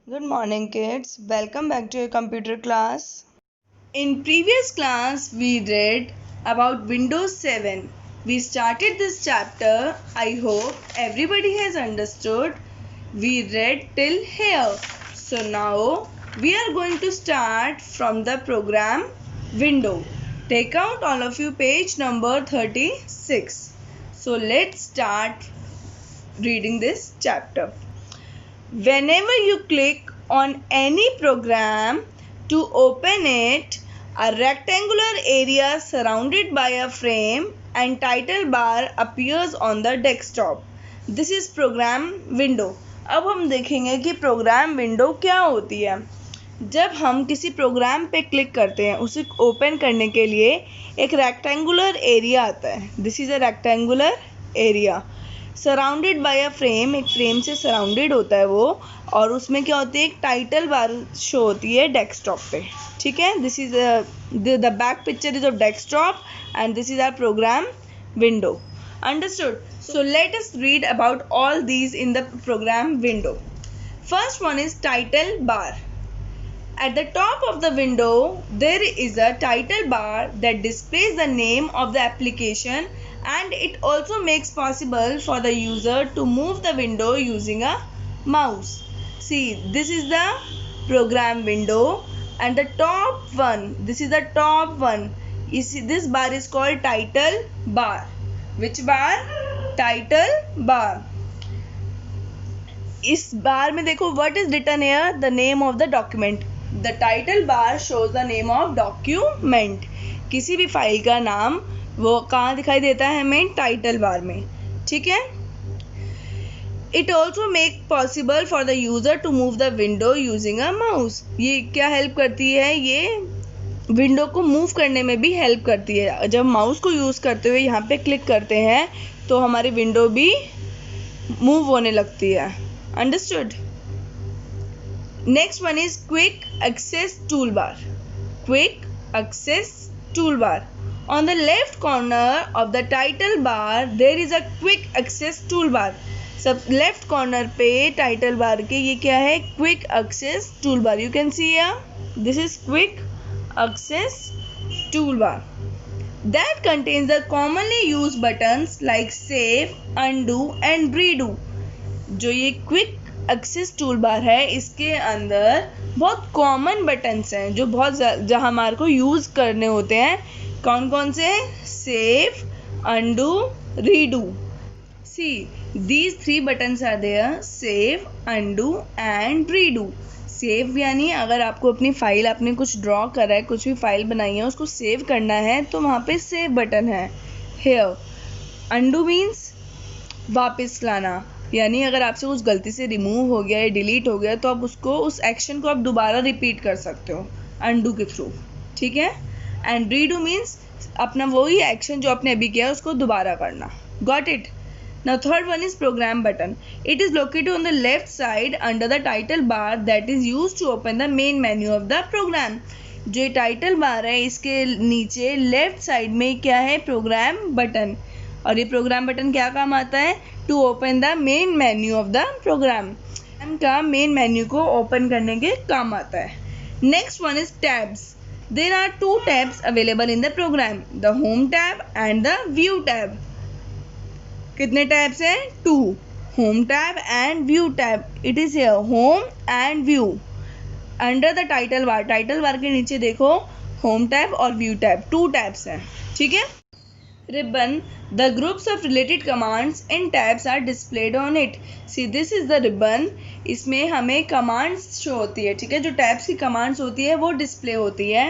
Good morning, kids. Welcome back to your computer class. In previous class, we read about Windows 7. We started this chapter. I hope everybody has understood. We read till here. So now we are going to start from the program window. Take out all of you page number 36. So let's start reading this chapter. Whenever you click on any program to open it, a rectangular area surrounded by a frame and title bar appears on the desktop. This is program window. अब हम देखेंगे कि programme window क्या होती है। जब हम किसी प्रोग्राम पे क्लिक करते हैं उसे ओपन करने के लिए एक रेक्टेंगुलर एरिया आता है। This is a rectangular area surrounded by a frame. एक फ्रेम से सराउंडेड होता है वो, और उसमें क्या होती है, एक टाइटल बार शो होती है डेस्कटॉप पे। ठीक है, this is the back picture is of desktop and this is our program window. Understood? So let us read about all these in the program window. First one is title bar. At the top of the window, there is a title bar that displays the name of the application, and it also makes possible for the user to move the window using a mouse. See, this is the program window, and the top one, this is the top one. You see, this bar is called title bar. Which bar? Title bar. इस बार में देखो what is written here, the name of the document. The title bar shows the name of document. किसी भी file का नाम वो कहाँ दिखाई देता है हमें? टाइटल बार में. ठीक है. It also make possible for the user to move the window using a mouse. ये क्या हेल्प करती है? ये विंडो को मूव करने में भी हेल्प करती है. जब माउस को यूज़ करते हुए यहाँ पे क्लिक करते हैं तो हमारी विंडो भी मूव होने लगती है. Understood? Next one is quick access toolbar. Quick access toolbar. On the left corner of the title bar there is a quick access toolbar. सब लेफ्ट कॉर्नर पे टाइटल बार के ये क्या है? Quick access tool bar. You can see here, this is quick access tool bar. That contains the commonly used buttons like save, undo and redo. जो ये quick access tool बार है इसके अंदर बहुत कॉमन बटन्स हैं जो बहुत जहाँ हमारे को यूज़ करने होते हैं. कौन कौन से? Save, undo, redo. See, these 3 buttons are there. Save, undo and redo. Save यानी अगर आपको अपनी फाइल, आपने कुछ ड्रॉ करा है, कुछ भी फाइल बनाई है, उसको सेव करना है तो वहाँ पे सेव बटन है. हेयर. अंडू मीन्स वापस लाना, यानी अगर आपसे कुछ गलती से रिमूव हो गया या डिलीट हो गया तो आप उसको, उस एक्शन को आप दोबारा रिपीट कर सकते हो अंडू के थ्रू. ठीक है. एंड रीडू मीन्स अपना वही एक्शन जो आपने अभी किया उसको दोबारा करना. Got it? Now third one is program button. It is located on the left side under the title bar that is used to open the main menu of the program. जो title bar है इसके नीचे left side में क्या है? Program button. और ये program button क्या काम आता है? To open the main menu of the program. का मेन मेन्यू को ओपन करने के काम आता है. Next one is tabs. There are 2 tabs available in the program, the home tab and the view tab. कितने टैब्स हैं? 2. Home tab and view tab. It is here home and view under the title bar. Title bar के नीचे देखो home tab और view tab, 2 tabs हैं. ठीक है. Ribbon. The groups of related commands in tabs are displayed on it. See, this is the ribbon. इसमें हमें commands show होती है. ठीक है. जो tabs की commands होती है वो display होती है.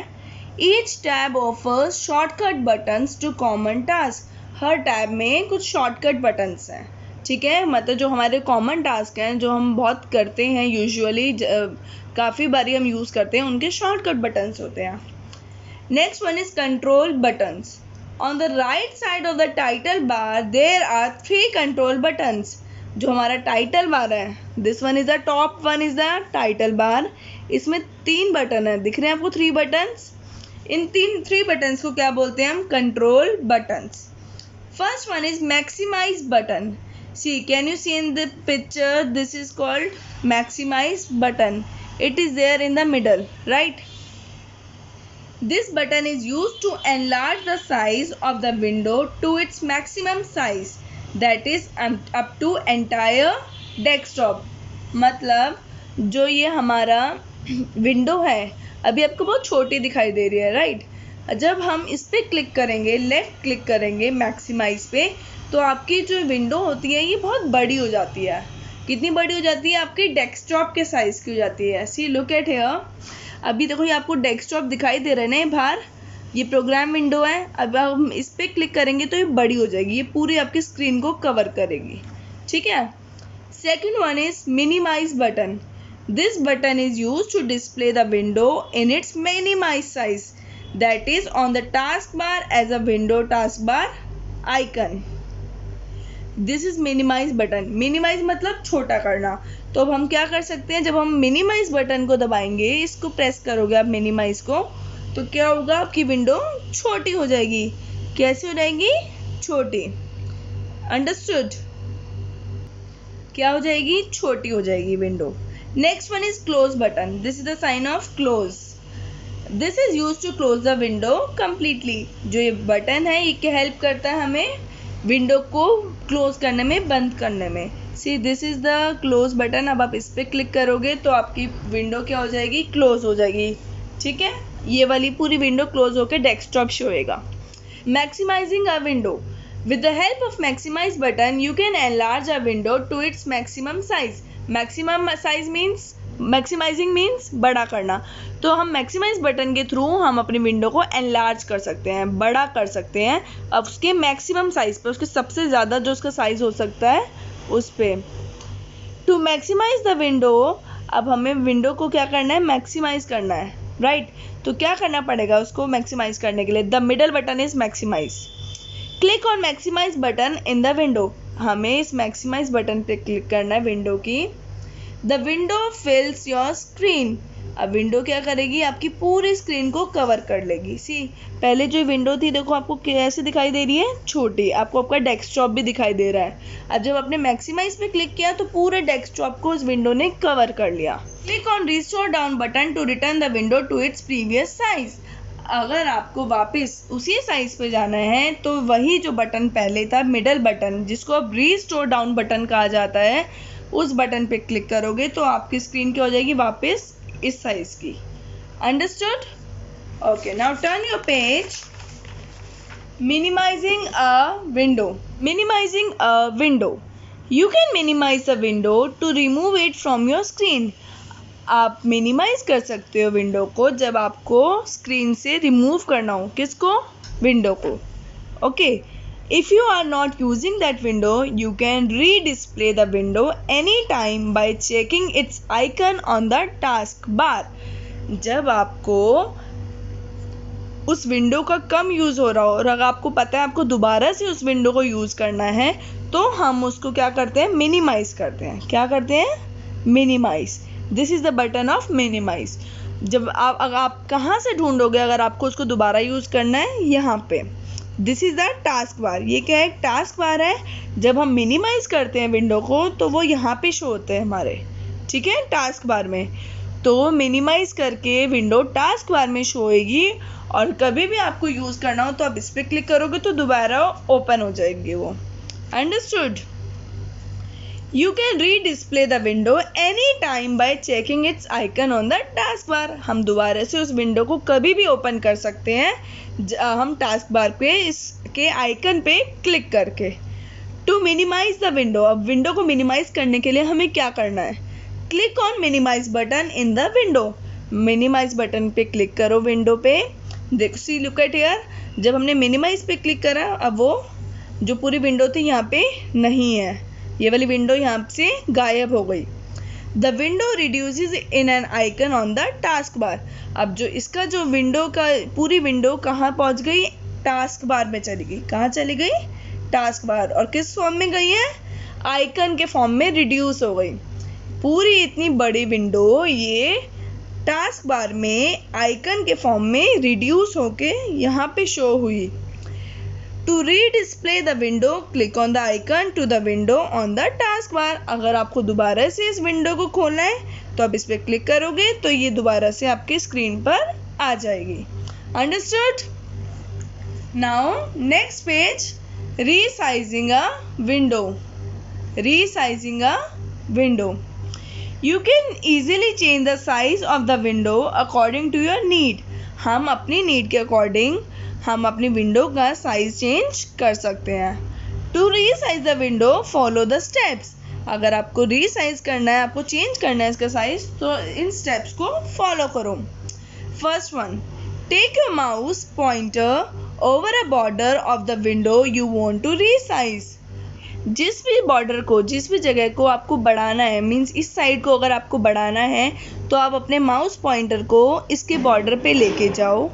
Each tab offers shortcut buttons to common tasks. Her tab में कुछ shortcut buttons हैं. ठीक है. मतलब जो हमारे common task हैं, जो हम बहुत करते हैं यूजुअली, काफ़ी बारी हम यूज़ करते हैं, उनके shortcut buttons होते हैं. Next one is control buttons. On the right side of the title bar there are 3 control buttons. जो हमारा टाइटल बार है, this one is the top one is the title bar. इसमें 3 button है. दिख रहे हैं आपको 3 buttons? इन 3 buttons को क्या बोलते हैं हम? Control buttons. First one is maximize button. See, can you see in the picture? This is called maximize button. It is there in the middle, right? This button is used to enlarge the size of the window to its maximum size, that is up to entire desktop. मतलब जो ये हमारा window है अभी आपको बहुत छोटी दिखाई दे रही है, राइट? जब हम इस पे क्लिक करेंगे, लेफ्ट क्लिक करेंगे मैक्सिमाइज पे, तो आपकी जो विंडो होती है ये बहुत बड़ी हो जाती है. कितनी बड़ी हो जाती है? आपकी डेस्कटॉप के साइज़ की हो जाती है. सी लुक एट हियर. अभी देखो ये आपको डेस्कटॉप दिखाई दे रहा है ना बाहर, ये प्रोग्राम विंडो है. अब हम इस पर क्लिक करेंगे तो ये बड़ी हो जाएगी, ये पूरी आपकी स्क्रीन को कवर करेगी. ठीक है. Second one is minimize button. This button is use to display the window in its minimize size, that is on the task bar as a window task bar icon. This is minimize button. Minimize मतलब छोटा करना. तो अब हम क्या कर सकते हैं, जब हम मिनिमाइज बटन को दबाएंगे, इसको प्रेस करोगे आप मिनिमाइज को, तो क्या होगा, आपकी विंडो छोटी हो जाएगी. कैसे हो जाएगी? छोटी. अंडरस्टूड? क्या हो जाएगी? छोटी हो जाएगी window. Next one is close button. This is the sign of close. This is use to close the window completely. जो ये बटन है ये क्या हेल्प करता है हमें विंडो को क्लोज करने में, बंद करने में. See this is the close button. अब आप इस पर क्लिक करोगे तो आपकी विंडो क्या हो जाएगी? क्लोज हो जाएगी. ठीक है. ये वाली पूरी विंडो क्लोज होकर डेस्कटॉप शो होएगा. Maximizing a window. With the help of maximize button, you can enlarge a window to its maximum size. Maximum size means maximizing means बड़ा करना. तो हम maximize बटन के थ्रू हम अपनी विंडो को enlarge कर सकते हैं, बड़ा कर सकते हैं. अब उसके maximum साइज पे, उसके सबसे ज़्यादा जो उसका साइज हो सकता है उस पे. To maximize the window, अब हमें विंडो को क्या करना है? maximize करना है, राइट? तो क्या करना पड़ेगा उसको maximize करने के लिए? The middle button is maximize. Click on maximize button in the window. हमें इस मैक्सिमाइज बटन पे क्लिक करना है विंडो की. The window fills your screen. अब विंडो क्या करेगी? आपकी पूरी स्क्रीन को कवर कर लेगी. सी पहले जो विंडो थी देखो आपको कैसे दिखाई दे रही है? छोटी. आपको आपका डेस्कटॉप भी दिखाई दे रहा है. अब जब आपने मैक्सिमाइज पे क्लिक किया तो पूरे डेस्कटॉप को उस विंडो ने कवर कर लिया. Click on restore down button to return the window to its previous size. अगर आपको वापस उसी साइज पे जाना है तो वही जो बटन पहले था, मिडल बटन, जिसको अब रीस्टोर डाउन बटन कहा जाता है, उस बटन पे क्लिक करोगे तो आपकी स्क्रीन क्या हो जाएगी? वापस इस साइज की. Understood? Okay, now turn your page. Minimizing a window. Minimizing a window. You can minimize the window to remove it from your screen. आप मिनिमाइज कर सकते हो विंडो को जब आपको स्क्रीन से रिमूव करना हो. किसको? विंडो को. Okay. If you are not using that window, you can redisplay the window any time by checking its icon on the task bar. जब आपको उस विंडो का कम यूज़ हो रहा हो और अगर आपको पता है आपको दोबारा से उस विंडो को यूज़ करना है, तो हम उसको क्या करते हैं? मिनिमाइज करते हैं. क्या करते हैं? Minimize. This is the button of minimize. जब आप कहाँ से ढूंढोगे अगर आपको उसको दोबारा यूज़ करना है? यहाँ पे. दिस इज़ द टास्क बार. ये क्या है? टास्क बार है. जब हम मिनिमाइज करते हैं विंडो को तो वो यहाँ पे शो होते हैं हमारे. ठीक है, टास्क बार में. तो मिनिमाइज करके विंडो टास्क बार में शो होएगी और कभी भी आपको यूज़ करना हो तो आप इस पर क्लिक करोगे तो दोबारा ओपन हो जाएगी वो. Understood? You can re-display the window any time by checking its icon on the taskbar. हम दोबारा से उस विंडो को कभी भी ओपन कर सकते हैं हम टास्क बार पे इसके आइकन पे क्लिक करके. To minimize the window. अब विंडो को मिनिमाइज करने के लिए हमें क्या करना है? Click on minimize button in the window. Minimize button पे क्लिक करो विंडो पे. देखो, सी लुक एट हियर. जब हमने मिनिमाइज पे क्लिक करा, अब वो जो पूरी विंडो थी यहाँ पे नहीं है. ये वाली विंडो यहाँ से गायब हो गई. The window reduces in an icon on the task बार. अब जो इसका जो विंडो का पूरी विंडो कहाँ पहुँच गई? टास्क बार में चली गई. कहाँ चली गई? Task bar. और किस फॉर्म में गई है? आइकन के फॉर्म में रिड्यूस हो गई. पूरी इतनी बड़ी विंडो ये टास्क बार में आइकन के फॉर्म में रिड्यूस होके यहाँ पे शो हुई. To redisplay the window click on the icon to the window on the task bar. अगर आपको दोबारा से इस विंडो को खोलना है तो आप इस पर क्लिक करोगे तो ये दोबारा से आपकी स्क्रीन पर आ जाएगी। Understood? Now next page, resizing a window. Resizing a window, you can easily change the size of the window according to your need। हम अपनी नीड के अकॉर्डिंग हम अपनी विंडो का साइज चेंज कर सकते हैं। To resize the window follow the steps. अगर आपको रीसाइज करना है, आपको चेंज करना है इसका साइज, तो इन स्टेप्स को फॉलो करो। First one, take your mouse pointer over a border of the window you want to resize. जिस भी बॉर्डर को, जिस भी जगह को आपको बढ़ाना है, मीन्स इस साइड को अगर आपको बढ़ाना है तो आप अपने माउस पॉइंटर को इसके बॉर्डर पे लेके जाओ।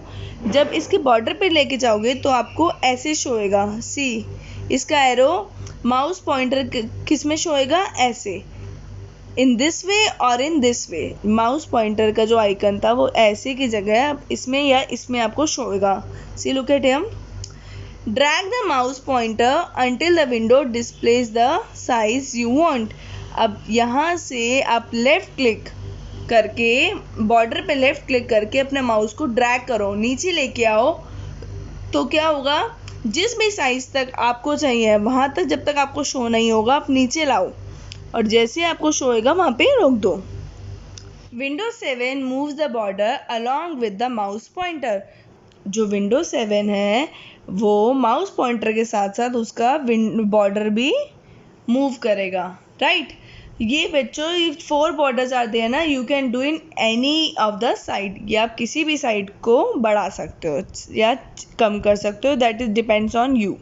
जब इसके बॉर्डर पे लेके जाओगे तो आपको ऐसे शो होएगा। सी, इसका एरो माउस पॉइंटर किस में शो होएगा? ऐसे, इन दिस वे और in this way. Mouse pointer का जो आइकन था वो ऐसे की जगह इसमें या इसमें आपको शो होएगा। See, look at him. Drag the mouse pointer until the window displays the size you want। अब यहाँ से आप लेफ़्ट क्लिक करके बॉर्डर पे लेफ़्ट क्लिक करके अपने माउस को ड्रैग करो, नीचे लेके आओ। तो क्या होगा, जिस भी साइज़ तक आपको चाहिए वहाँ तक जब तक आपको शो नहीं होगा आप नीचे लाओ, और जैसे आपको शो होगा वहाँ पे रोक दो। Window 7 moves the border along with the mouse pointer. जो विंडो 7 है वो माउस पॉइंटर के साथ साथ उसका बॉर्डर भी मूव करेगा, राइट। ये बच्चों 4 बॉर्डर्स आते हैं ना, you can do in any of the side. या आप किसी भी साइड को बढ़ा सकते हो या कम कर सकते हो, that is depends on you.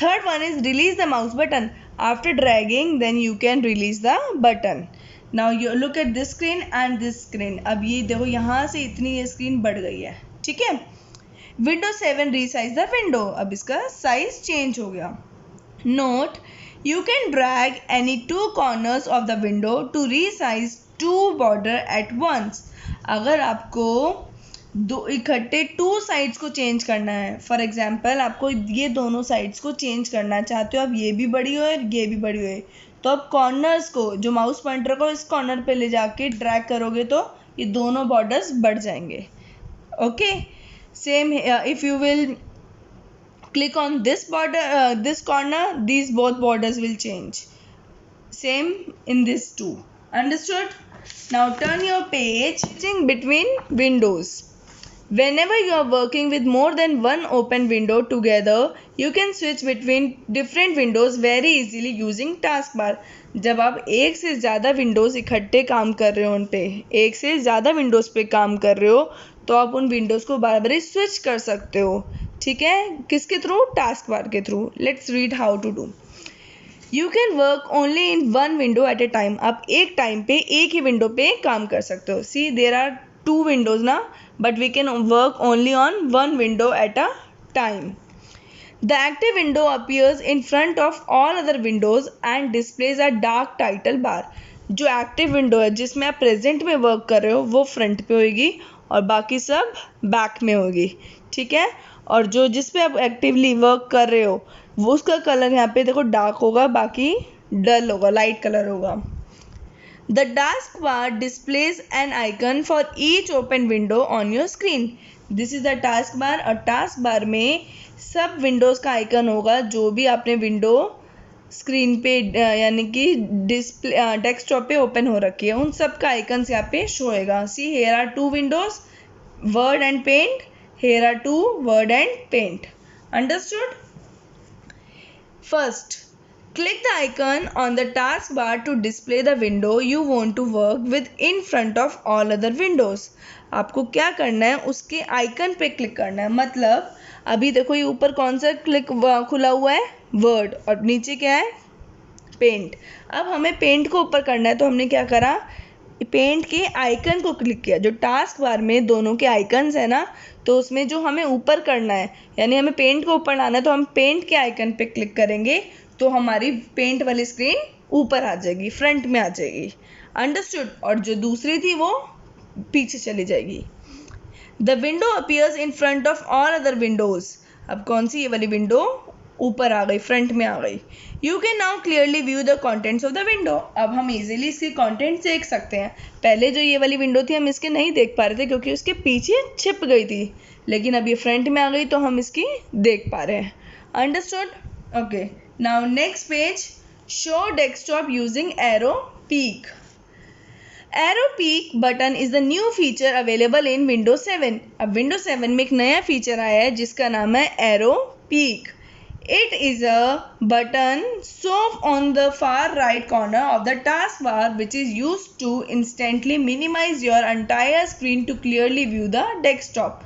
Third one is release the mouse button. After dragging then you can release the button. Now you look at this screen and this screen. अब ये देखो यहाँ से इतनी ये स्क्रीन बढ़ गई है, ठीक है। Window 7 resize the window. अब इसका साइज चेंज हो गया। Note, you can drag any 2 corners of the window to resize 2 border at once. अगर आपको दो इकट्ठे 2 साइड्स को चेंज करना है, फॉर एग्जाम्पल आपको ये दोनों साइड्स को चेंज करना चाहते हो, अब ये भी बड़ी हो और ये भी बड़ी हो, तो आप कॉर्नर्स को, जो माउस पॉइंटर को इस कॉर्नर पे ले जाके ड्रैग करोगे तो ये दोनों बॉर्डर्स बढ़ जाएंगे। Okay, same if you will click on this border, this corner, these both borders will change. Same in this too. Understood? Now turn your page, switching between windows. Whenever you are working with more than one open window together, you can switch between different windows very easily using taskbar. जब आप एक से ज़्यादा Windows इकट्ठे काम कर रहे हो, उन पे एक से ज़्यादा विंडोज़ पे काम कर रहे हो, तो आप उन विंडोज़ को बार बार स्विच कर सकते हो, ठीक है। किसके थ्रू? टास्क बार के through. Let's read how to do. You can work only in one window at a time. आप एक टाइम पे एक ही विंडो पे काम कर सकते हो। सी, देर आर 2 विंडोज़ ना, but we can work only on one window at a time. The active window appears in front of all other windows and displays a dark title bar। जो active window है जिसमें आप present में work कर रहे हो वो front पे होगी और बाकी सब बैक में होगी, ठीक है। और जो जिस पे आप एक्टिवली वर्क कर रहे हो वो उसका कलर यहाँ पे देखो डार्क होगा, बाकी डल होगा, लाइट कलर होगा। The taskbar displays an icon for each open window on your screen। This is the taskbar। और taskbar में सब विंडोज़ का आइकन होगा जो भी आपने विंडो स्क्रीन पे यानी कि डिस्प्ले डेस्कटॉप पे ओपन हो रखी है, उन सब का आइकन यहाँ पे शो होएगा। See, here are 2 windows, Word and Paint, here are 2 Word and Paint. Understood? First, click the icon on the taskbar to display the window you want to work with in front of all other windows। आपको क्या करना है, उसके icon पे click करना है। मतलब अभी देखो ये ऊपर कौन सा क्लिक खुला हुआ है? वर्ड, और नीचे क्या है? पेंट। अब हमें पेंट को ऊपर करना है तो हमने क्या करा, पेंट के आइकन को क्लिक किया। जो टास्क बार में दोनों के आइकन्स है ना, तो उसमें जो हमें ऊपर करना है, यानी हमें पेंट को ऊपर लाना है, तो हम पेंट के आइकन पे क्लिक करेंगे तो हमारी पेंट वाली स्क्रीन ऊपर आ जाएगी, फ्रंट में आ जाएगी। अंडरस्टूड? और जो दूसरी थी वो पीछे चली जाएगी। The window appears in front of all other Windows. अब कौन सी, ये वाली विंडो ऊपर आ गई, फ्रंट में आ गई। You can now clearly view the contents of the window. अब हम इजीली इसके कॉन्टेंट्स देख सकते हैं। पहले जो ये वाली विंडो थी हम इसके नहीं देख पा रहे थे क्योंकि उसके पीछे छिप गई थी, लेकिन अब ये फ्रंट में आ गई तो हम इसकी देख पा रहे हैं। Understood? Okay, now next page, show desktop using arrow peak. Arrow peak button is the new feature available in Windows 7। अब विंडोज 7 में एक नया फीचर आया है जिसका नाम है arrow peak. It is a button shown on the far right corner of the taskbar which is used to instantly minimize your entire screen to clearly view the desktop.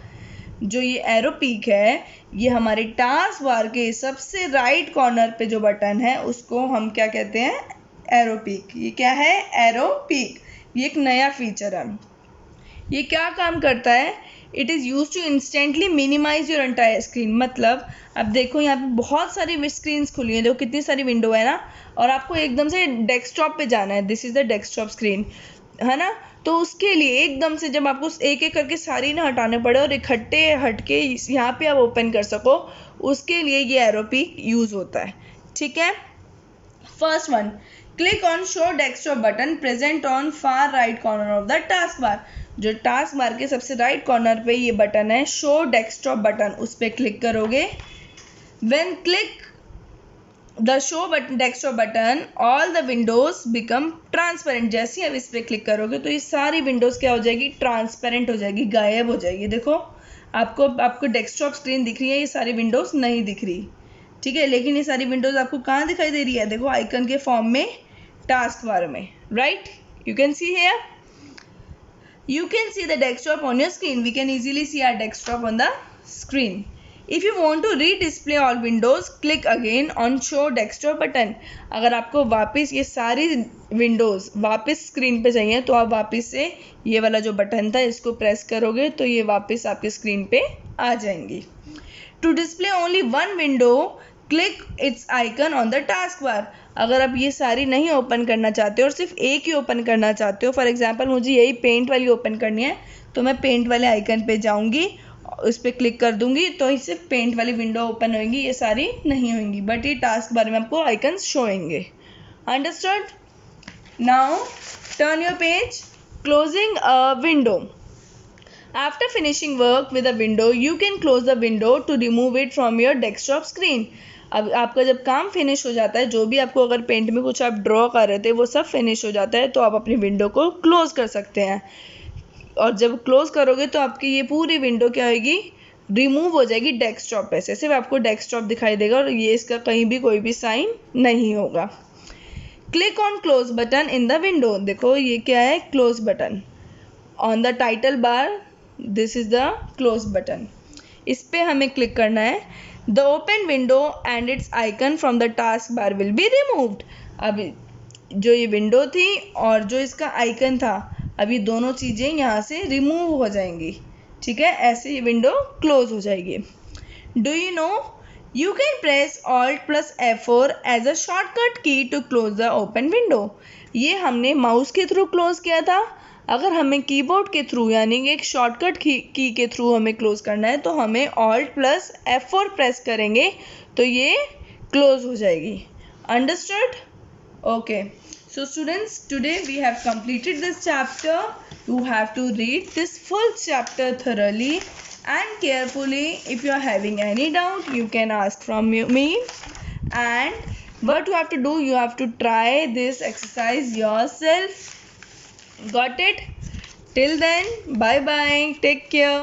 जो ये एरो पीक है ये हमारे task bar के सबसे right corner पे जो button है उसको हम क्या कहते हैं, एरो पीक। ये क्या है, एरो पीक। ये एक नया फीचर है। ये क्या काम करता है, it is use to instantly minimize your entire screen. मतलब अब देखो यहाँ पे बहुत सारी स्क्रीन्स खुली हैं, देखो कितनी सारी विंडो है ना, और आपको एकदम से डेस्कटॉप पे जाना है, this is the desktop screen, है ना। तो उसके लिए एकदम से जब आपको एक एक करके सारी ना हटाने पड़े और इकट्ठे हटके यहाँ पे आप ओपन कर सको, उसके लिए ये एरो पीक यूज़ होता है। ठीक है, first one, click on show desktop button present on far right corner of the task बार। जो टास्क बार के सबसे राइट कॉर्नर पे ये बटन है शो डेस्कटॉप बटन, उस पर क्लिक करोगे। When click the show button desktop button all the Windows become transparent. जैसे ही आप इस पर क्लिक करोगे तो ये सारी विंडोज क्या हो जाएगी, ट्रांसपेरेंट हो जाएगी, गायब हो जाएगी। देखो आपको डेस्कटॉप स्क्रीन दिख रही है, ये सारी विंडोज नहीं दिख रही। ठीक है, लेकिन ये सारी विंडोज आपको कहाँ दिखाई दे रही है, देखो आइकन के फॉर्म में टास्क बार में, right. You can see here, you can see the desktop on your screen. We can easily see our desktop on the screen. If you want to redisplay all windows, click again on show desktop button. अगर आपको वापस ये सारी Windows वापस screen पे चाहिए तो आप वापस से ये वाला जो बटन था इसको प्रेस करोगे तो ये वापस आपके स्क्रीन पे आ जाएंगी। To display only one window, click it's icon on the task bar. अगर आप ये सारी नहीं ओपन करना चाहते हो और सिर्फ एक ही ओपन करना चाहते हो, फॉर एग्जांपल मुझे यही पेंट वाली ओपन करनी है, तो मैं पेंट वाले आइकन पे जाऊंगी, उस पर क्लिक कर दूंगी तो सिर्फ पेंट वाली विंडो ओपन होंगी, ये सारी नहीं होंगी, बट ये टास्क बार में आपको आइकन शो होंगे। Understood? Now turn your page, closing a window. After finishing work with a window, you can close the window to remove it from your desktop screen. अब आपका जब काम finish हो जाता है, जो भी आपको अगर पेंट में कुछ आप ड्रॉ कर रहे थे वो सब फिनिश हो जाता है, तो आप अपनी विंडो को क्लोज कर सकते हैं। और जब क्लोज करोगे तो आपकी ये पूरी विंडो क्या होगी, रिमूव हो जाएगी डेस्कटॉप पे से, सिर्फ आपको डेस्कटॉप दिखाई देगा और ये इसका कहीं भी कोई भी साइन नहीं होगा। Click on close button in the window. देखो ये क्या है, close button on the title bar, this is the close button. इस पे हमें क्लिक करना है। The open window and it's icon from the task bar will be removed. अब जो ये विंडो थी और जो इसका आइकन था, अब ये दोनों चीज़ें यहाँ से रिमूव हो जाएंगी। ठीक है, ऐसे ये विंडो क्लोज हो जाएगी। Do you know you can press Alt plus F4 as a shortcut key to close the open window. ये हमने माउस के थ्रू क्लोज किया था। अगर हमें कीबोर्ड के थ्रू यानी एक शॉर्टकट की के थ्रू हमें क्लोज करना है तो हमें ऑल्ट प्लस F4 प्रेस करेंगे तो ये क्लोज हो जाएगी। Understood? Okay, so students, today we have completed this chapter. You have to read this full chapter thoroughly and carefully. If you are having any doubt, you can ask from me. And what you have to do, you have to try this exercise yourself. Got it? Till then, bye bye. Take care.